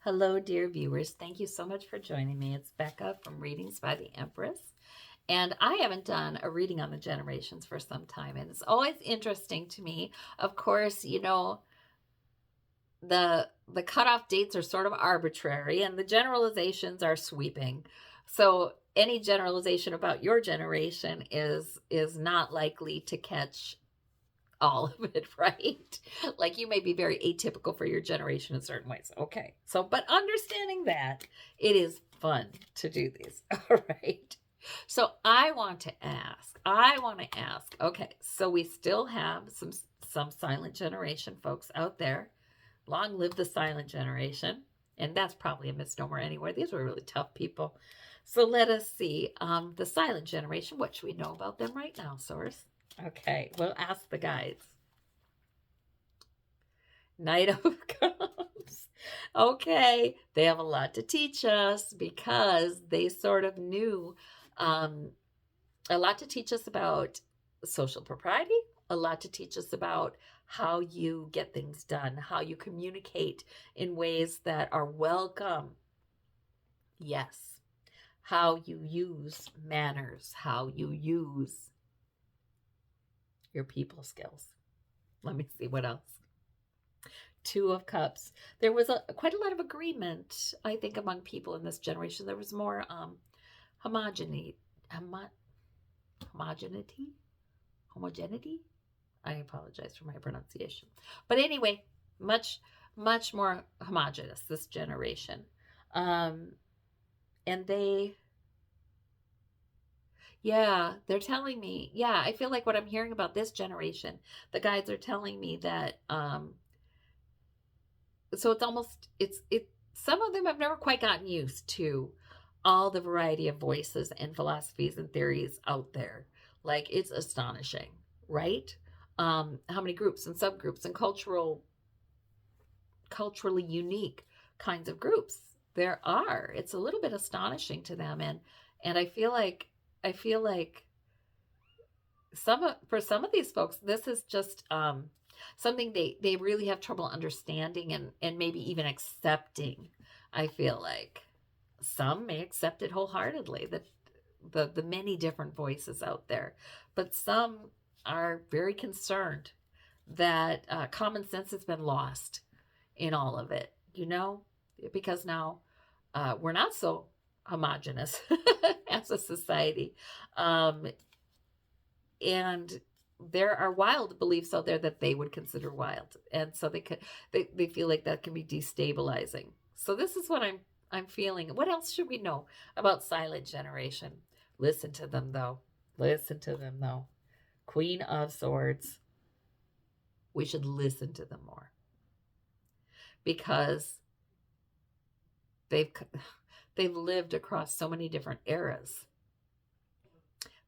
Hello, dear viewers. Thank you so much for joining me. It's Becca from Readings by the Empress. And I haven't done a reading on the generations for some time. And it's always interesting to me. Of course, the cutoff dates are sort of arbitrary and the generalizations are sweeping. So any generalization about your generation is not likely to catch all of it, right? Like you may be very atypical for your generation in certain ways. Okay. So, but understanding that, it is fun to do these. All right. So I want to ask, okay, so we still have some silent generation folks out there. Long live the silent generation. And that's probably a misnomer anyway. These were really tough people. So let us see. The silent generation, what should we know about them right now, Source? Okay, we'll ask the guides. Knight of Cups. Okay, they have a lot to teach us because they sort of knew a lot to teach us about social propriety, a lot to teach us about how you get things done, how you communicate in ways that are welcome. Yes, how you use manners, how you use your people skills. Let me see what else. Two of Cups. There was quite a lot of agreement, I think, among people in this generation. There was more homogeneity. Homogeneity. I apologize for my pronunciation, but anyway, much more homogenous this generation, and they're telling me. Yeah, I feel like what I'm hearing about this generation, the guides are telling me that so it's almost it some of them have never quite gotten used to all the variety of voices and philosophies and theories out there. Like it's astonishing, right? How many groups and subgroups and culturally unique kinds of groups there are. It's a little bit astonishing to them, and I feel like for some of these folks, this is just something they really have trouble understanding and maybe even accepting. I feel like some may accept it wholeheartedly, that the many different voices out there, but some are very concerned that common sense has been lost in all of it, because now we're not so homogenous as a society. And there are wild beliefs out there that they would consider wild, and so they feel like that can be destabilizing. So this is what I'm feeling. What else should we know about silent generation? Listen to them though. Queen of Swords. We should listen to them more because they've lived across so many different eras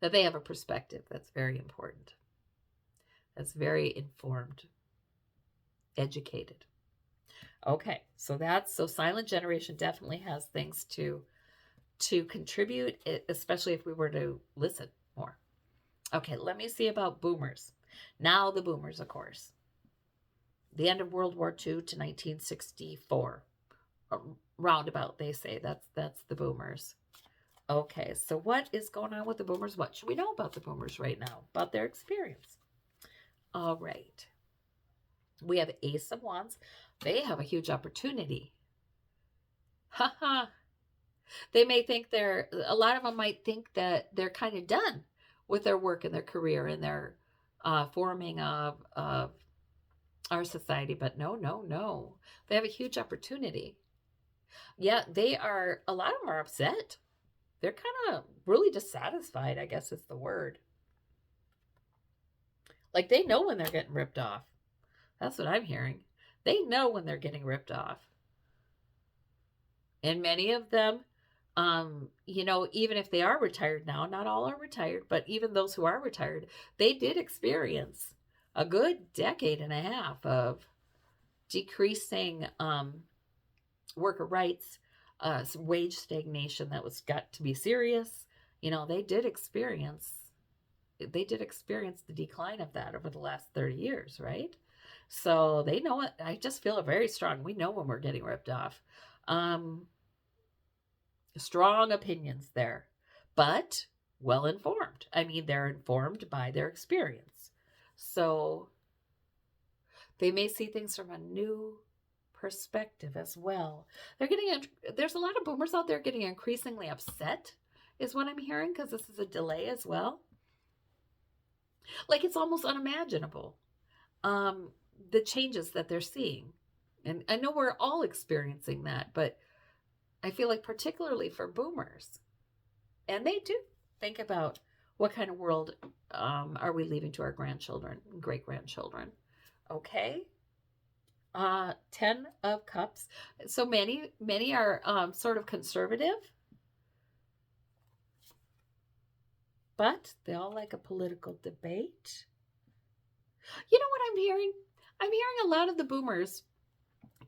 that they have a perspective that's very important. That's very informed, educated. Okay, so silent generation definitely has things to contribute, especially if we were to listen more. Okay, let me see about boomers. Now the boomers, of course. The end of World War II to 1964. Roundabout, they say. That's the boomers. Okay, so what is going on with the boomers? What should we know about the boomers right now? About their experience? All right. We have Ace of Wands. They have a huge opportunity. Haha. They may think a lot of them might think that they're kind of done with their work and their career and their forming of our society. But no. They have a huge opportunity. Yeah, a lot of them are upset. They're kind of really dissatisfied, I guess is the word. Like they know when they're getting ripped off. That's what I'm hearing. They know when they're getting ripped off. And many of them, even if they are retired now, not all are retired, but even those who are retired, they did experience a good decade and a half of decreasing worker rights, wage stagnation that got to be serious. They did experience the decline of that over the last 30 years, right? So they know it. I just feel it very strong. We know when we're getting ripped off. Strong opinions there, but well informed. I mean, they're informed by their experience. So they may see things from a new perspective as well. There's a lot of boomers out there getting increasingly upset, is what I'm hearing, because this is a delay as well. Like, it's almost unimaginable, the changes that they're seeing. And I know we're all experiencing that, but I feel like particularly for boomers, and they do think about what kind of world are we leaving to our grandchildren and great-grandchildren. Okay. 10 of Cups. So many are sort of conservative, but they all like a political debate. You know what I'm hearing? I'm hearing a lot of the boomers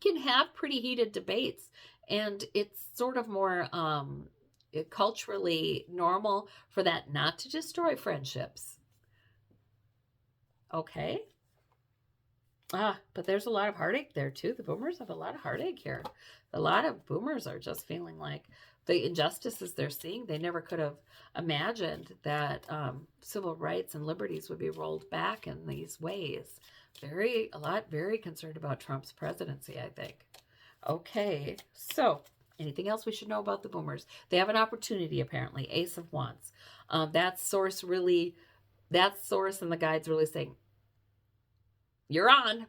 can have pretty heated debates, and it's sort of more culturally normal for that not to destroy friendships. Okay. But there's a lot of heartache there too. The boomers have a lot of heartache here. A lot of boomers are just feeling like the injustices they're seeing, they never could have imagined that civil rights and liberties would be rolled back in these ways. Very concerned about Trump's presidency, I think. Okay, so anything else we should know about the boomers? They have an opportunity, apparently. Ace of Wands. That source and the guides really saying, you're on.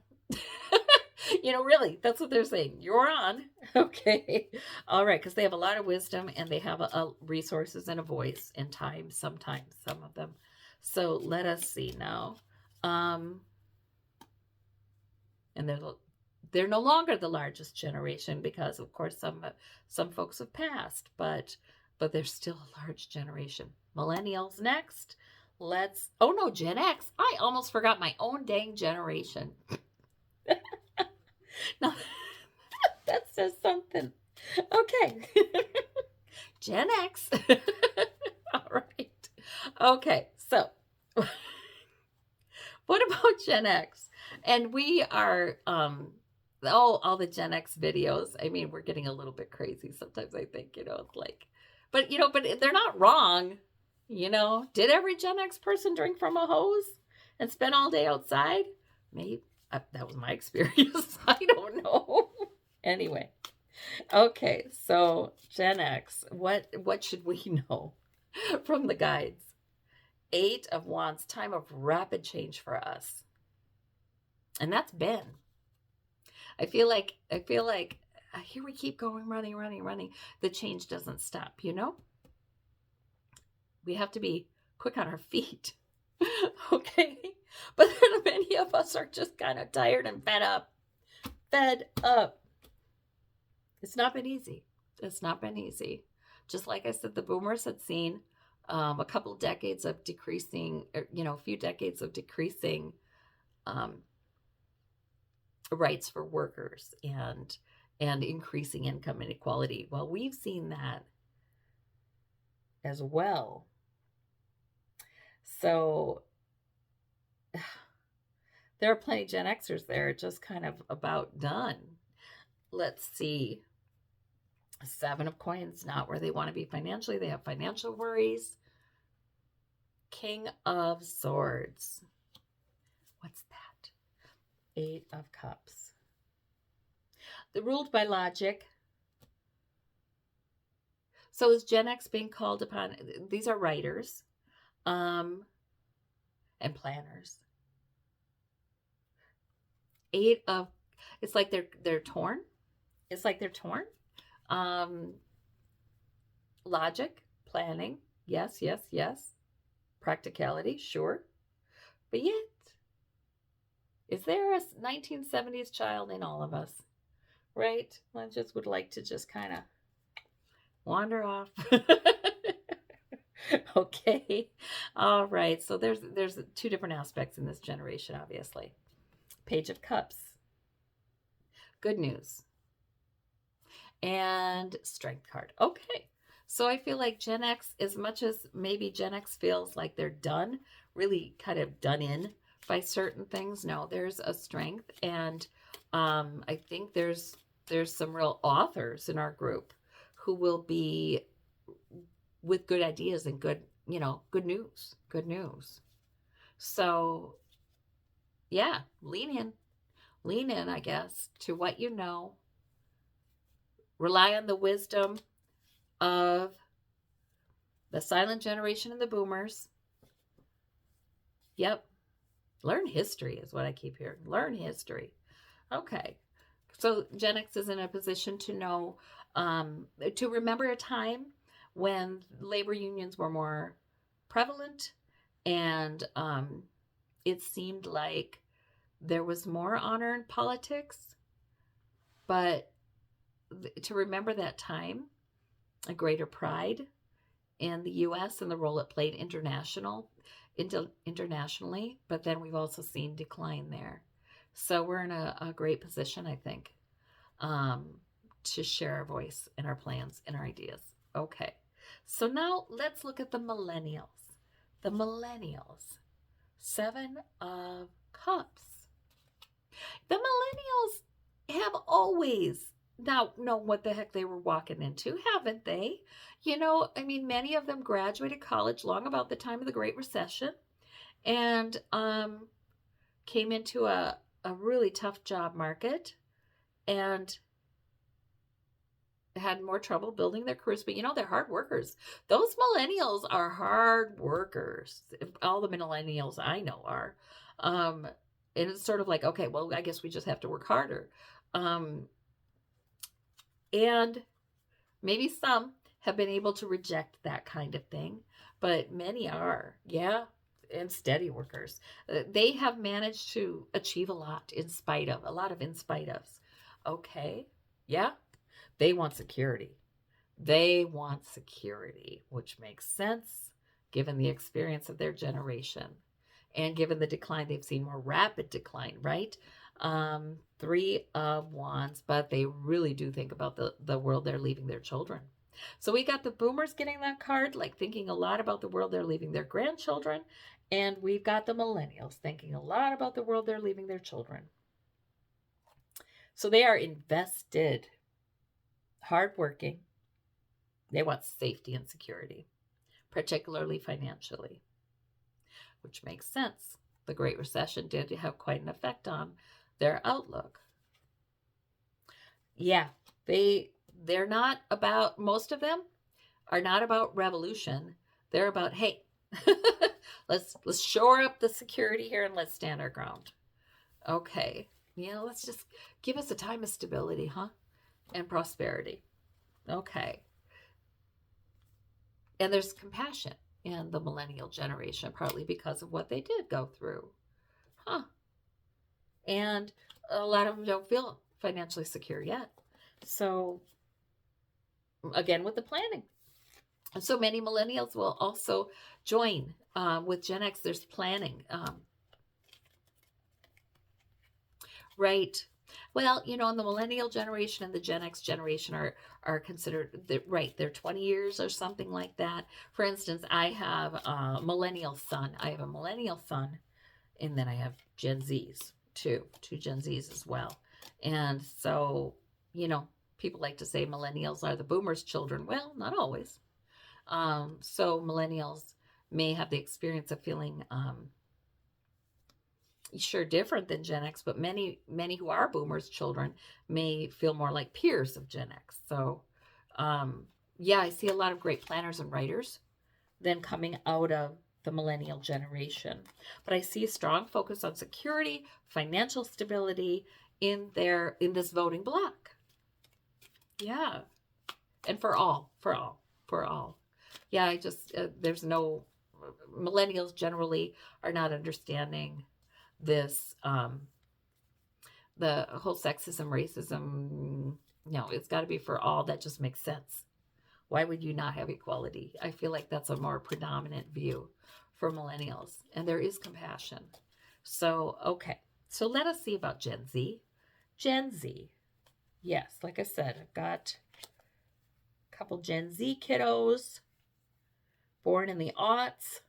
Really, that's what they're saying. You're on. Okay. All right, because they have a lot of wisdom, and they have a resources and a voice and time sometimes, some of them. So let us see now. And they're no longer the largest generation because, of course, some folks have passed, but they're still a large generation. Millennials next. Gen X. I almost forgot my own dang generation. No, that says something. Okay. Gen X. All right. Okay, so what about Gen X? And we are, all the Gen X videos. I mean, we're getting a little bit crazy sometimes, I think, it's like, but they're not wrong. Did every Gen X person drink from a hose and spend all day outside? Maybe. That was my experience. I don't know. Anyway. Okay, so Gen X, what should we know from the guides? 8 of Wands, time of rapid change for us. And that's been. I feel like here we keep going, running. The change doesn't stop, We have to be quick on our feet. Okay? But then many of us are just kind of tired and fed up. It's not been easy. Just like I said, the boomers had seen a couple decades of decreasing, a few decades of decreasing rights for workers and increasing income inequality. Well, we've seen that as well. So there are plenty of Gen Xers there, just kind of about done. Let's see. 7 of Coins, not where they want to be financially. They have financial worries. King of Swords. What's that? 8 of Cups. They're ruled by logic. So is Gen X being called upon? These are writers and planners. 8 of, it's like they're torn. It's like they're torn. Logic, planning, yes. Practicality, sure. But yet, is there a 1970s child in all of us? Right? I just would like to just kind of wander off. Okay. All right. So there's 2 different aspects in this generation, obviously. Page of Cups. Good news. And Strength card. Okay. So I feel like Gen X, as much as maybe Gen X feels like they're done, really kind of done in by certain things, no, there's a strength. And I think there's there's some real authors in our group who will be with good ideas and good, good news. Good news. So, yeah, lean in, I guess, to what you know. Rely on the wisdom of the silent generation and the boomers. Yep. Learn history is what I keep hearing. Learn history. Okay. So Gen X is in a position to know, to remember a time when labor unions were more prevalent, and it seemed like there was more honor in politics. But to remember that time, a greater pride in the U.S. and the role it played internationally, but then we've also seen decline there. So we're in a great position, I think, to share our voice and our plans and our ideas. Okay, so now let's look at the millennials. The millennials, 7 of Cups. The millennials have always now know what the heck they were walking into, haven't they? Many of them graduated college long about the time of the Great Recession, and came into a really tough job market and had more trouble building their careers. But they're hard workers. Those millennials are hard workers. All the millennials I know are. And it's sort of like, okay, well, I guess we just have to work harder. And maybe some have been able to reject that kind of thing, but many are, and steady workers. They have managed to achieve a lot in spite of. Okay, yeah, they want security. Which makes sense given the experience of their generation and given the decline. They've seen more rapid decline, right? 3 of Wands, but they really do think about the world they're leaving their children. So we got the boomers getting that card, like thinking a lot about the world they're leaving their grandchildren. And we've got the millennials thinking a lot about the world they're leaving their children. So they are invested, hardworking. They want safety and security, particularly financially, which makes sense. The Great Recession did have quite an effect on their outlook. Yeah, they're not about, most of them are not about revolution. They're about, hey, let's shore up the security here and let's stand our ground. Okay, let's just give us a time of stability, and prosperity. Okay. And there's compassion in the millennial generation, partly because of what they did go through. And a lot of them don't feel financially secure yet. So, again, with the planning. So many millennials will also join with Gen X. There's planning. Right. Well, in the millennial generation and the Gen X generation are considered, they're 20 years or something like that. For instance, I have a millennial son. And then I have Gen Zs, two Gen Zs as well. And so, people like to say millennials are the boomers' children. Well, not always. So millennials may have the experience of feeling sure different than Gen X, but many who are boomers' children may feel more like peers of Gen X. So I see a lot of great planners and writers then coming out of the millennial generation. But I see a strong focus on security, financial stability in this voting block. Yeah. And for all. Yeah, I just, there's no, millennials generally are not understanding this, the whole sexism, racism. No, it's got to be for all. That just makes sense. Why would you not have equality? I feel like that's a more predominant view for millennials. And there is compassion. So, okay. So let us see about Gen Z. Gen Z. Yes, like I said, I've got a couple Gen Z kiddos born in the aughts,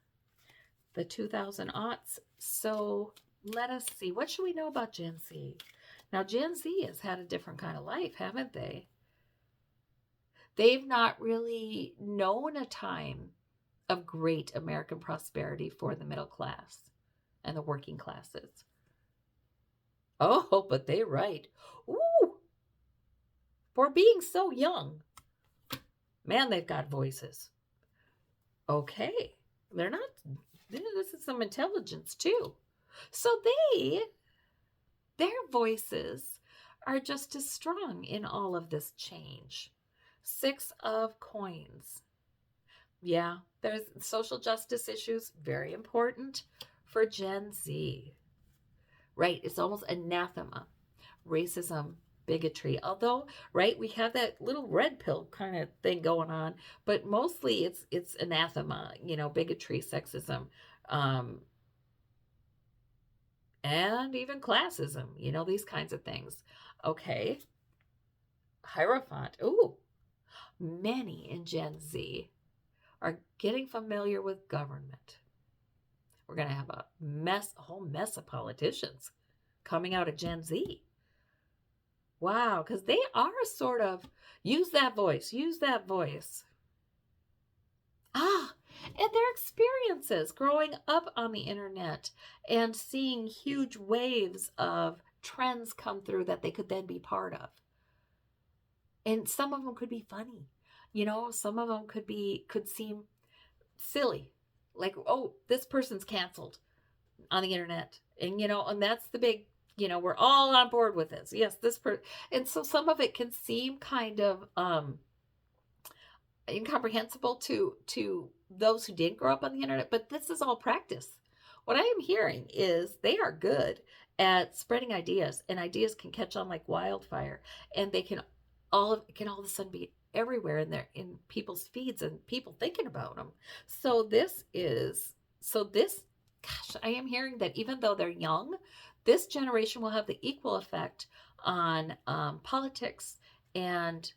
the 2000 aughts. So let us see. What should we know about Gen Z? Now, Gen Z has had a different kind of life, haven't they? They've not really known a time of great American prosperity for the middle class and the working classes. Oh, but they write. Ooh, for being so young. Man, they've got voices. Okay. They're not, this is some intelligence too. So their voices are just as strong in all of this change. 6 of coins. Yeah, there's social justice issues, very important for Gen Z. Right, it's almost anathema. Racism, bigotry. Although, right, we have that little red pill kind of thing going on, but mostly it's anathema, bigotry, sexism, and even classism, these kinds of things. Okay. Hierophant. Ooh. Many in Gen Z are getting familiar with government. We're going to have a whole mess of politicians coming out of Gen Z. Wow, because they are sort of, use that voice. And their experiences growing up on the internet and seeing huge waves of trends come through that they could then be part of. And some of them could be funny. Some of them could seem silly. Like, oh, this person's canceled on the internet. And that's the big, we're all on board with this. Yes, this person. And so some of it can seem kind of incomprehensible to those who didn't grow up on the internet, but this is all practice. What I am hearing is they are good at spreading ideas, and ideas can catch on like wildfire, and they can all of a sudden be everywhere in people's feeds and people thinking about them. Gosh, I am hearing that even though they're young, this generation will have the equal effect on politics and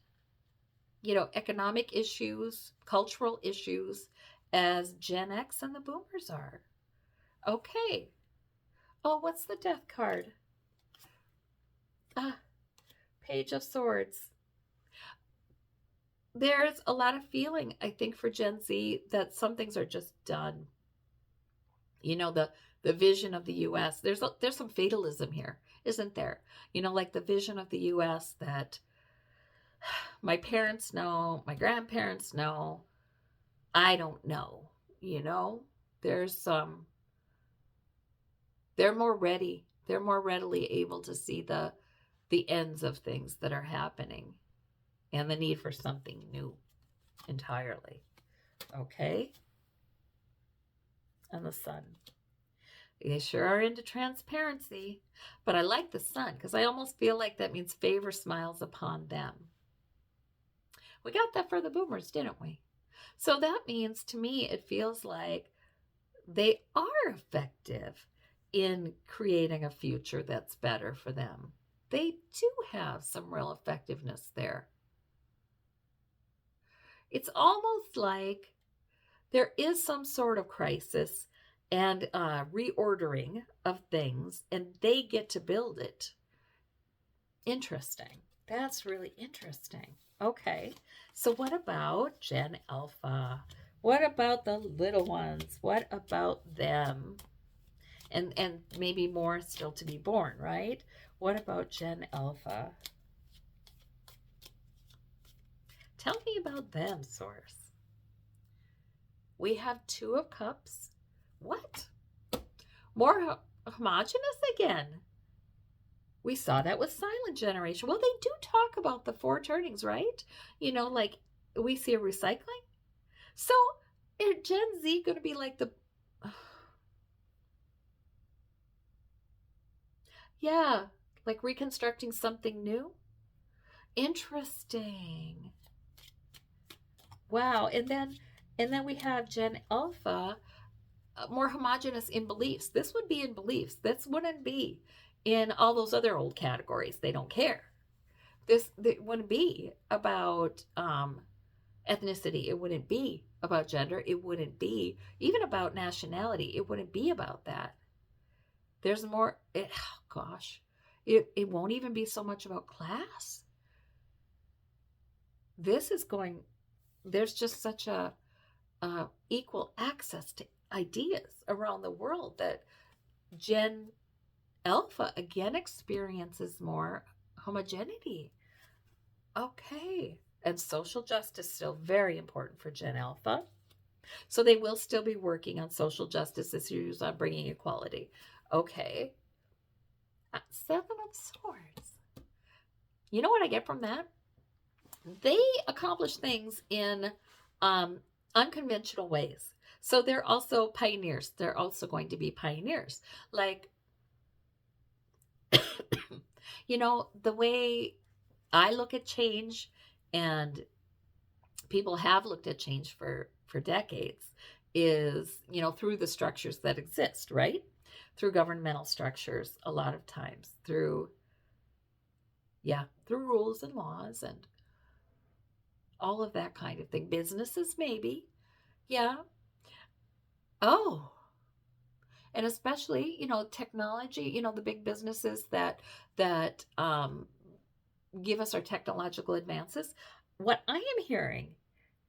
economic issues, cultural issues, as Gen X and the boomers are. Okay. Oh, what's the death card? Page of Swords. There's a lot of feeling, I think, for Gen Z that some things are just done. The vision of the U.S. There's some fatalism here, isn't there? Like the vision of the U.S. that my parents know, my grandparents know, I don't know. There's some. They're more readily able to see the ends of things that are happening and the need for something new entirely. Okay? And the sun. They sure are into transparency, but I like the sun because I almost feel like that means favor smiles upon them. We got that for the boomers, didn't we? So that means, to me, it feels like they are effective in creating a future that's better for them. They do have some real effectiveness there. It's almost like there is some sort of crisis and reordering of things, and they get to build it. Interesting. That's really interesting. Okay, so what about Gen Alpha? What about the little ones? What about them? And maybe more still to be born, right? What about Gen Alpha? Tell me about them, Source. We have 2 of Cups. What? More homogenous again. We saw that with Silent Generation. Well, they do talk about the 4 turnings, right? Like we see a recycling. So is Gen Z going to be like the... Yeah, like reconstructing something new? Interesting. Wow. And then we have Gen Alpha, more homogenous in beliefs. This would be in beliefs. This wouldn't be in all those other old categories. They don't care. It wouldn't be about ethnicity. It wouldn't be about gender. It wouldn't be even about nationality. It wouldn't be about that. There's more. It won't even be so much about class. This is going, there's just such a equal access to ideas around the world that Gen Alpha again experiences more homogeneity. Okay. And social justice still very important for Gen Alpha. So they will still be working on social justice issues, on bringing equality. Okay. Seven of Swords. You know what I get from that? They accomplish things in unconventional ways. So they're also pioneers. They're also going to be pioneers. Like, the way I look at change, and people have looked at change for decades, is, through the structures that exist, right? Through governmental structures, a lot of times, through rules and laws and all of that kind of thing. Businesses, maybe. Yeah. Oh, and especially, technology, the big businesses that give us our technological advances. What I am hearing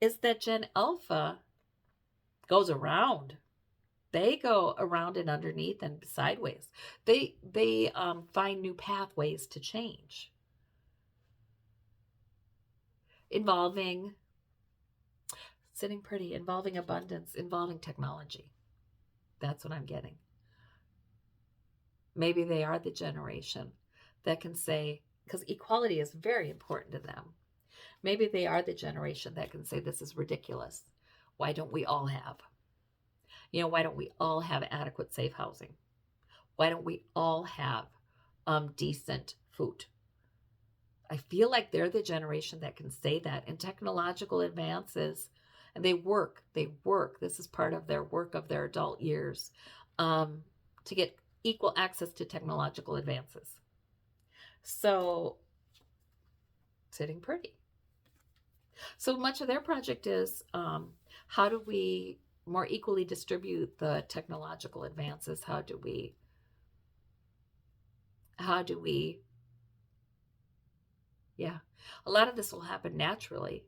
is that Gen Alpha goes around. They go around and underneath and sideways. They find new pathways to change, involving involving abundance, involving technology. That's what I'm getting. Maybe they are the generation that can say, because equality is very important to them. Maybe they are the generation that can say, this is ridiculous. Why don't we all have? Why don't we all have adequate safe housing? Why don't we all have decent food? I feel like they're the generation that can say that. And technological advances, and they work. This is part of their work of their adult years, to get equal access to technological advances. So, sitting pretty. So much of their project is, how do we more equally distribute the technological advances? How do we, a lot of this will happen naturally,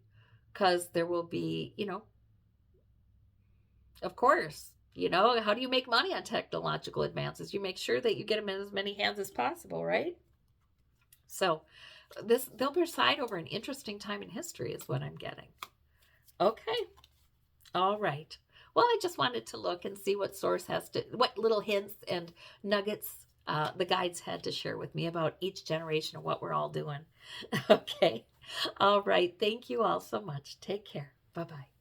because there will be, of course, how do you make money on technological advances? You make sure that you get them in as many hands as possible, right? So they'll preside over an interesting time in history is what I'm getting. Okay. All right. Well, I just wanted to look and see what what little hints and nuggets the guides had to share with me about each generation and what we're all doing. Okay. All right. Thank you all so much. Take care. Bye-bye.